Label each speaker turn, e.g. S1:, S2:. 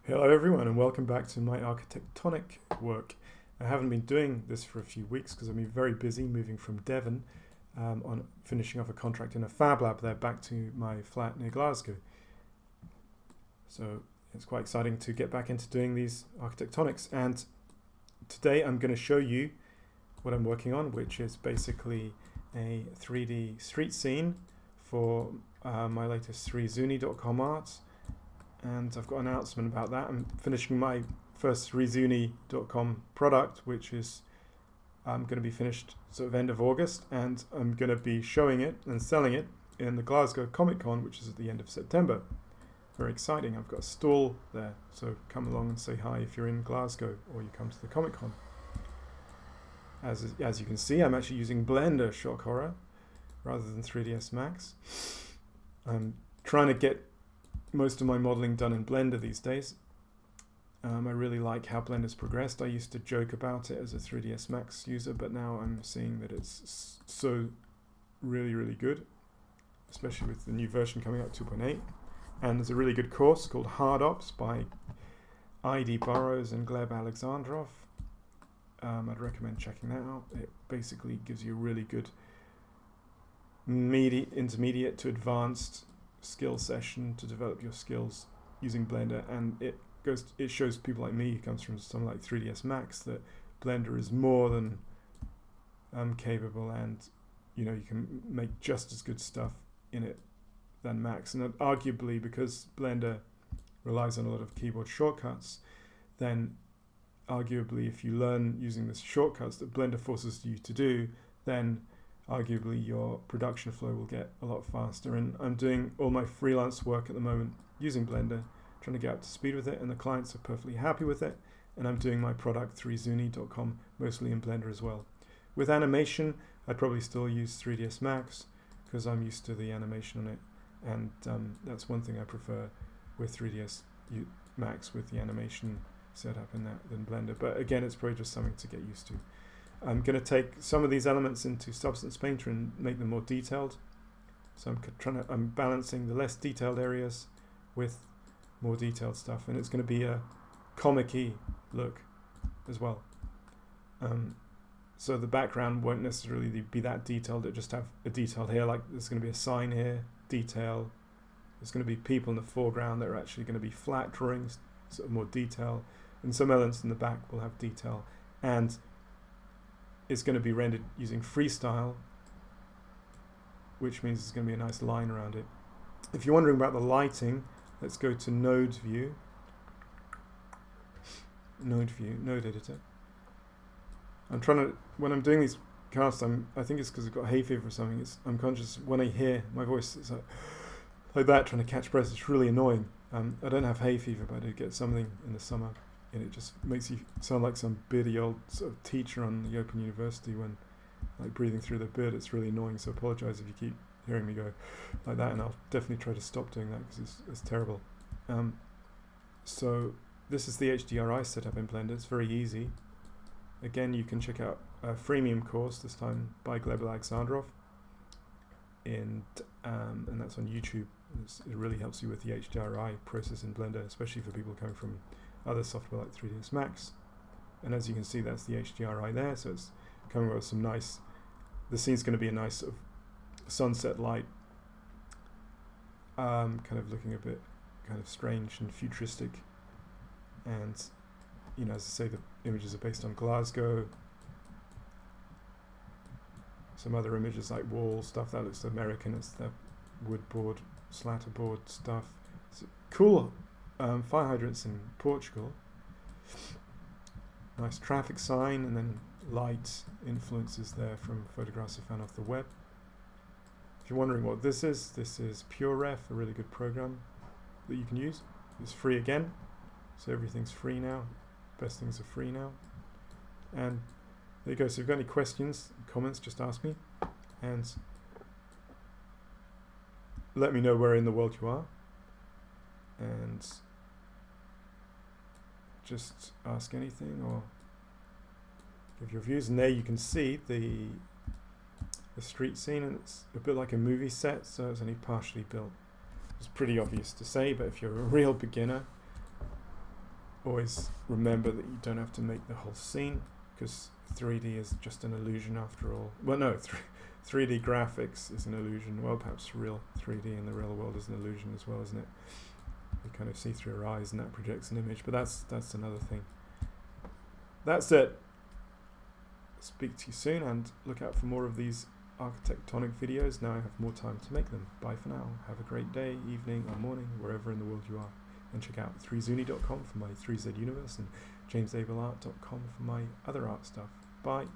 S1: Hello everyone and welcome back to my Architectonic work. I haven't been doing this for a few weeks because I've been very busy moving from Devon on finishing off a contract in a fab lab there back to my flat near Glasgow. So it's quite exciting to get back into doing these architectonics, and today I'm going to show you what I'm working on, which is basically a 3D street scene for my latest 3zuni.com art. And I've got an announcement about that. I'm finishing my first 3zuni.com product, which is going to be finished sort of end of August, and I'm going to be showing it and selling it in the Glasgow Comic Con, which is at the end of September. Very exciting. I've got a stall there, so come along and say hi if you're in Glasgow or you come to the Comic Con. As you can see, I'm actually using Blender Shock Horror rather than 3ds Max. I'm trying to get most of my modeling done in Blender these days. I really like how Blender's progressed. I used to joke about it as a 3ds Max user, but now I'm seeing that it's so really good, especially with the new version coming out 2.8. And there's a really good course called Hard Ops by ID Burrows and Gleb Alexandrov. I'd recommend checking that out. It basically gives you a really good intermediate to advanced skill session to develop your skills using Blender, and it shows people like me who comes from something like 3ds Max that Blender is more than capable, and you can make just as good stuff in it than Max. And arguably, because Blender relies on a lot of keyboard shortcuts, then arguably if you learn using the shortcuts that Blender forces you to do, then arguably your production flow will get a lot faster. And I'm doing all my freelance work at the moment using Blender, trying to get up to speed with it, and the clients are perfectly happy with it. And I'm doing my product 3zuni.com mostly in Blender as well. With animation, I'd probably still use 3ds Max because I'm used to the animation on it, and that's one thing I prefer with 3ds Max, with the animation set up in that, than Blender. But again, it's probably just something to get used to. I'm going to take some of these elements into Substance Painter and make them more detailed. So I'm balancing the less detailed areas with more detailed stuff, and it's going to be a comic-y look as well. So the background won't necessarily be that detailed. It just have a detail here, like there's going to be a sign here, detail. There's going to be people in the foreground that are actually going to be flat drawings, sort of more detail, and some elements in the back will have detail. And it's going to be rendered using freestyle, which means there's going to be a nice line around it. If you're wondering about the lighting, let's go to Node View. Node Editor. I'm trying to, when I'm doing these casts, I think it's because I've got hay fever or something. I'm conscious when I hear my voice, it's like that, trying to catch breath. It's really annoying. I don't have hay fever, but I do get something in the summer. And it just makes you sound like some beardy old sort of teacher on the Open University when like breathing through the beard. It's really annoying, so apologise if you keep hearing me go like that, and I'll definitely try to stop doing that because it's terrible. So this is the HDRI setup in Blender. It's very easy. Again, you can check out a freemium course, this time by Gleb Alexandrov, and that's on YouTube. It really helps you with the HDRI process in Blender, especially for people coming from other software like 3ds Max. And as you can see, that's the HDRI there, so it's coming with some nice, the scene's going to be a nice sort of sunset light, kind of looking a bit kind of strange and futuristic. And as I say, the images are based on Glasgow. Some other images like wall stuff, that looks American. It's the wood board, slatter board stuff. It's cool. Fire hydrants in Portugal. Nice traffic sign, and then light influences there from photographs I found off the web. If you're wondering what this is PureRef, a really good program that you can use. It's free again, so everything's free now. Best things are free now. And there you go. So if you've got any questions, comments, just ask me, and let me know where in the world you are, and just ask anything or give your views. And there you can see the street scene, and it's a bit like a movie set, so it's only partially built. It's pretty obvious to say, but if you're a real beginner, always remember that you don't have to make the whole scene, because 3D is just an illusion after all. Well, no, 3D graphics is an illusion. Well, perhaps real 3D in the real world is an illusion as well, isn't it? You kind of see through your eyes and that projects an image, but that's another thing. That's it. Speak to you soon, and look out for more of these Architectonic videos. Now I have more time to make them. Bye for now. Have a great day, evening or morning, wherever in the world you are. And check out 3zuni.com for my 3Z universe and jamesableart.com for my other art stuff. Bye.